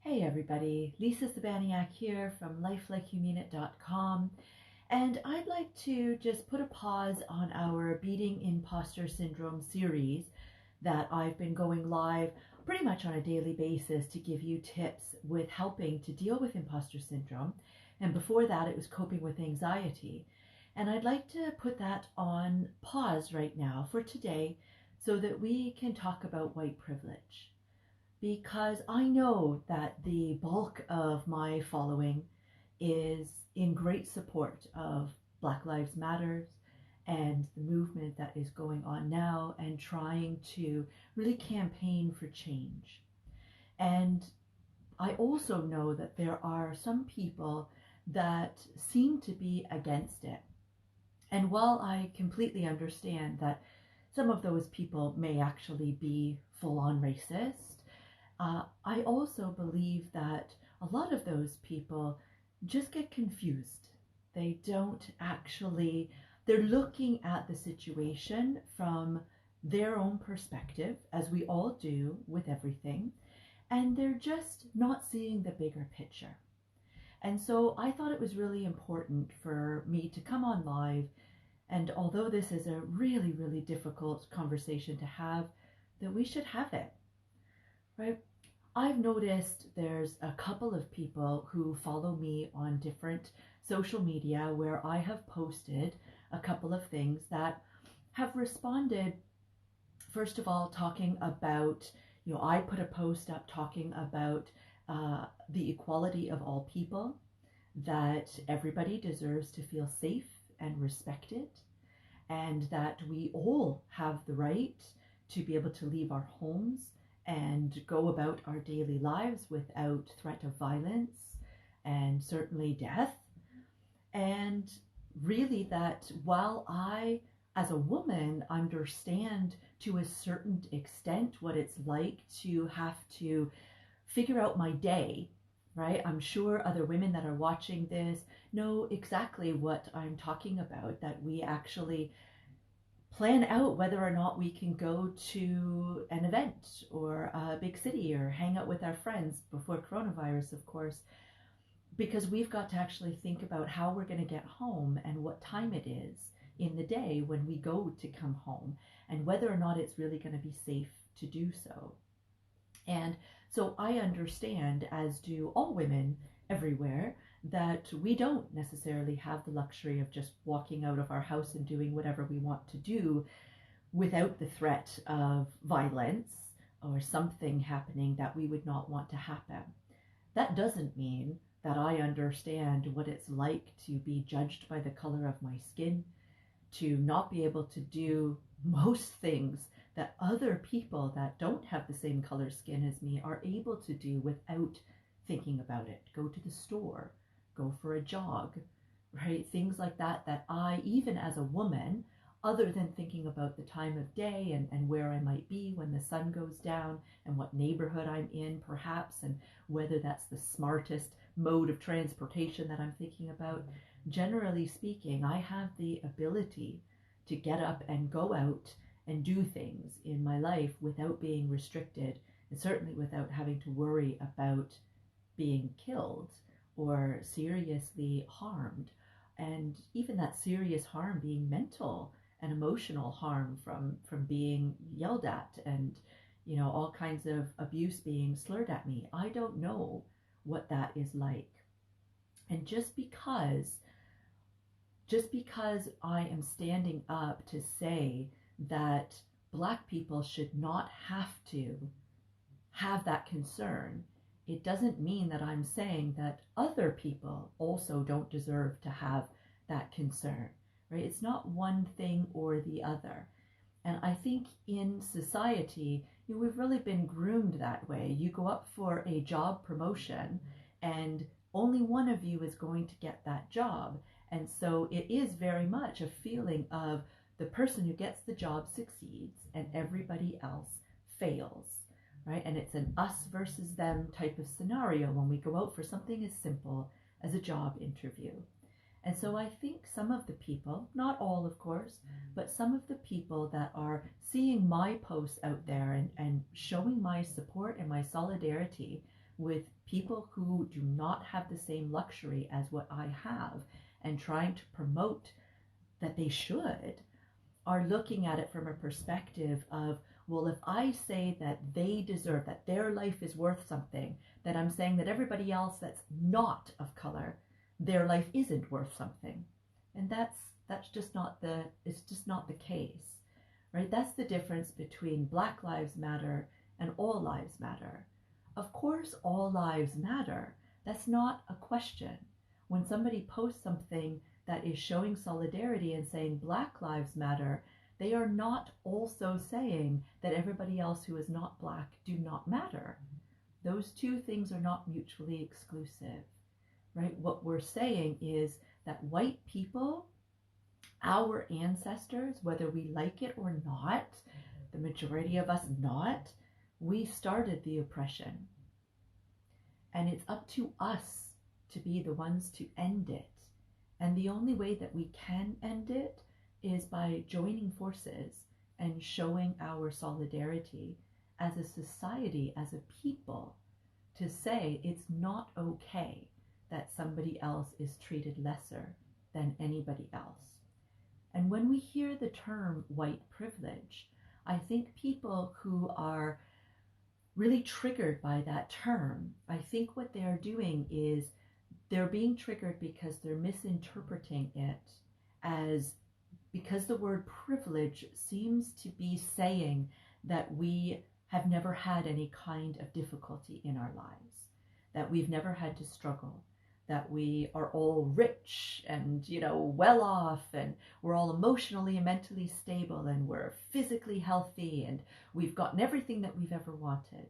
Hey everybody, Lisa Sabaniak here from lifelikeyoumeanit.com, and I'd like to just put a pause on our Beating Imposter Syndrome series that I've been going live pretty much on a daily basis to give you tips with helping to deal with imposter syndrome. And before that, it was coping with anxiety. And I'd like to put that on pause right now for today so that we can talk about white privilege, because I know that the bulk of my following is in great support of Black Lives Matters and the movement that is going on now and trying to really campaign for change. And I also know that there are some people that seem to be against it. And while I completely understand that some of those people may actually be full-on racist, I also believe that a lot of those people just get confused. They don't actually, they're looking at the situation from their own perspective, as we all do with everything, and they're just not seeing the bigger picture. And so I thought it was really important for me to come on live, and although this is a really, really difficult conversation to have, that we should have it, right? I've noticed there's a couple of people who follow me on different social media where I have posted a couple of things that have responded. First of all, talking about, I put a post up talking about the equality of all people, that everybody deserves to feel safe and respected, and that we all have the right to be able to leave our homes and go about our daily lives without threat of violence and certainly death. And really that while I, as a woman, understand to a certain extent what it's like to have to figure out my day, right? I'm sure other women that are watching this know exactly what I'm talking about, that we actually plan out whether or not we can go to an event or a big city or hang out with our friends before coronavirus, of course, because we've got to actually think about how we're going to get home and what time it is in the day when we go to come home and whether or not it's really going to be safe to do so. And so I understand, as do all women everywhere, that we don't necessarily have the luxury of just walking out of our house and doing whatever we want to do without the threat of violence or something happening that we would not want to happen. That doesn't mean that I understand what it's like to be judged by the color of my skin, to not be able to do most things that other people that don't have the same color skin as me are able to do without thinking about it. Go to the store, go for a jog, right? Things like that, that I, even as a woman, other than thinking about the time of day and where I might be when the sun goes down and what neighborhood I'm in perhaps, and whether that's the smartest mode of transportation that I'm thinking about, generally speaking, I have the ability to get up and go out and do things in my life without being restricted, and certainly without having to worry about being killed or seriously harmed. And even that serious harm being mental and emotional harm from being yelled at and, all kinds of abuse being slurred at me. I don't know what that is like. And just because I am standing up to say that Black people should not have to have that concern, it doesn't mean that I'm saying that other people also don't deserve to have that concern, right? It's not one thing or the other. And I think in society, we've really been groomed that way. You go up for a job promotion and only one of you is going to get that job. And so it is very much a feeling of the person who gets the job succeeds and everybody else fails, right? And it's an us versus them type of scenario when we go out for something as simple as a job interview. And so I think some of the people, not all of course, but some of the people that are seeing my posts out there and showing my support and my solidarity with people who do not have the same luxury as what I have, and trying to promote that they should, are looking at it from a perspective of, well, if I say that they deserve, that their life is worth something, then I'm saying that everybody else that's not of color, their life isn't worth something. And that's just not it's just not the case, right? That's the difference between Black Lives Matter and All Lives Matter. Of course, all lives matter. That's not a question. When somebody posts something that is showing solidarity and saying Black Lives Matter, they are not also saying that everybody else who is not Black do not matter. Those two things are not mutually exclusive, right? What we're saying is that white people, our ancestors, whether we like it or not, the majority of us not, we started the oppression. And it's up to us to be the ones to end it. And the only way that we can end it is by joining forces and showing our solidarity as a society, as a people, to say it's not okay that somebody else is treated lesser than anybody else. And when we hear the term white privilege, I think people who are really triggered by that term, I think what they are doing is they're being triggered because they're misinterpreting it as, because the word privilege seems to be saying that we have never had any kind of difficulty in our lives, that we've never had to struggle, that we are all rich and, well off, and we're all emotionally and mentally stable, and we're physically healthy, and we've gotten everything that we've ever wanted.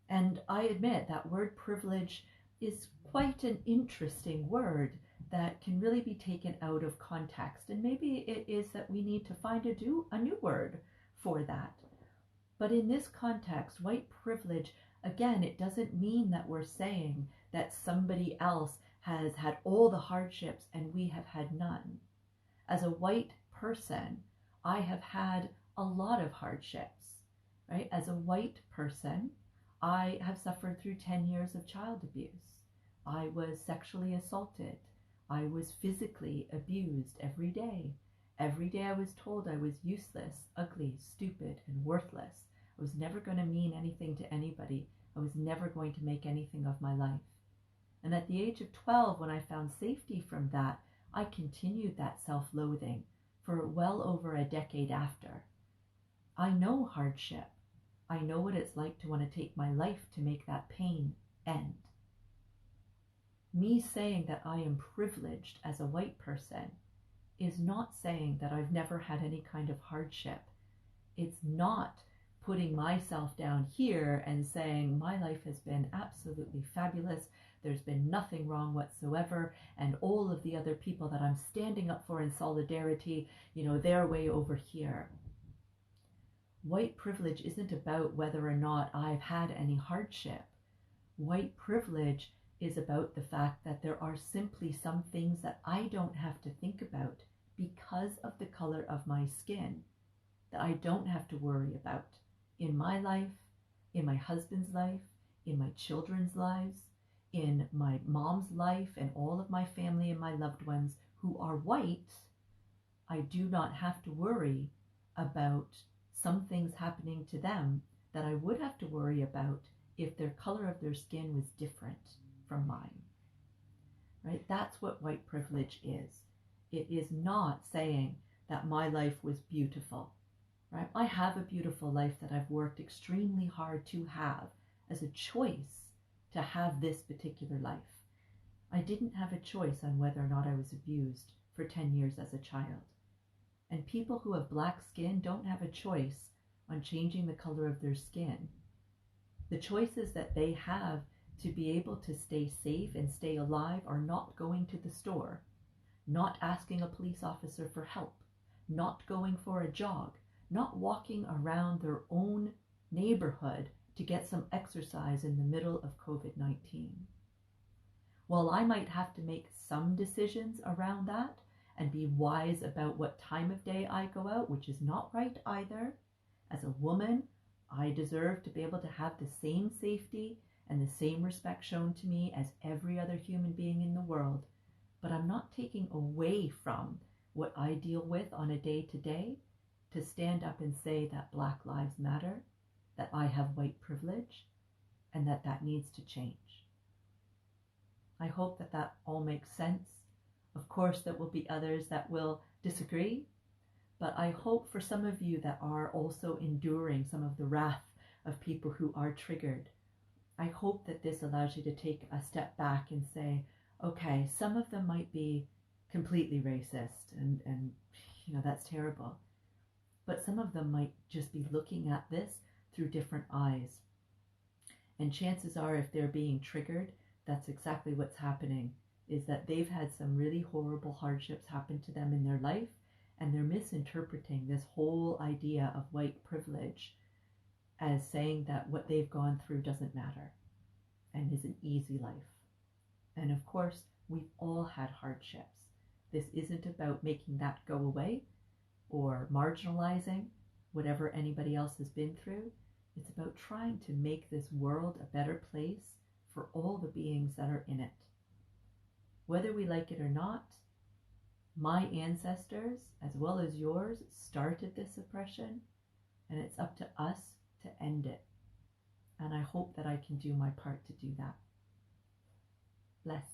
And I admit that word privilege is quite an interesting word that can really be taken out of context. And maybe it is that we need to find a new word for that. But in this context, white privilege, again, it doesn't mean that we're saying that somebody else has had all the hardships and we have had none. As a white person, I have had a lot of hardships, right? As a white person, I have suffered through 10 years of child abuse. I was sexually assaulted. I was physically abused every day. Every day I was told I was useless, ugly, stupid, and worthless. I was never going to mean anything to anybody. I was never going to make anything of my life. And at the age of 12, when I found safety from that, I continued that self-loathing for well over a decade after. I know hardship. I know what it's like to want to take my life to make that pain end. Me saying that I am privileged as a white person is not saying that I've never had any kind of hardship. It's not putting myself down here and saying my life has been absolutely fabulous, there's been nothing wrong whatsoever, and all of the other people that I'm standing up for in solidarity, they're way over here. White privilege isn't about whether or not I've had any hardship. White privilege is about the fact that there are simply some things that I don't have to think about because of the color of my skin, that I don't have to worry about in my life, in my husband's life, in my children's lives, in my mom's life, and all of my family and my loved ones who are white. I do not have to worry about some things happening to them that I would have to worry about if their color of their skin was different from mine, right? That's what white privilege is. It is not saying that my life was beautiful, right? I have a beautiful life that I've worked extremely hard to have as a choice to have this particular life. I didn't have a choice on whether or not I was abused for 10 years as a child. And people who have black skin don't have a choice on changing the color of their skin. The choices that they have to be able to stay safe and stay alive are not going to the store, not asking a police officer for help, not going for a jog, not walking around their own neighborhood to get some exercise in the middle of COVID-19. While I might have to make some decisions around that and be wise about what time of day I go out, which is not right either, as a woman, I deserve to be able to have the same safety and the same respect shown to me as every other human being in the world, but I'm not taking away from what I deal with on a day-to-day to stand up and say that Black Lives Matter, that I have white privilege, and that needs to change. I hope that all makes sense. Of course, there will be others that will disagree, but I hope for some of you that are also enduring some of the wrath of people who are triggered, I hope that this allows you to take a step back and say, okay, some of them might be completely racist and that's terrible. But some of them might just be looking at this through different eyes. And chances are, if they're being triggered, that's exactly what's happening, is that they've had some really horrible hardships happen to them in their life, and they're misinterpreting this whole idea of white privilege as saying that what they've gone through doesn't matter and is an easy life. And of course, we've all had hardships. This isn't about making that go away or marginalizing whatever anybody else has been through. It's about trying to make this world a better place for all the beings that are in it. Whether we like it or not, my ancestors, as well as yours, started this oppression, and it's up to us to end it. And I hope that I can do my part to do that. Bless.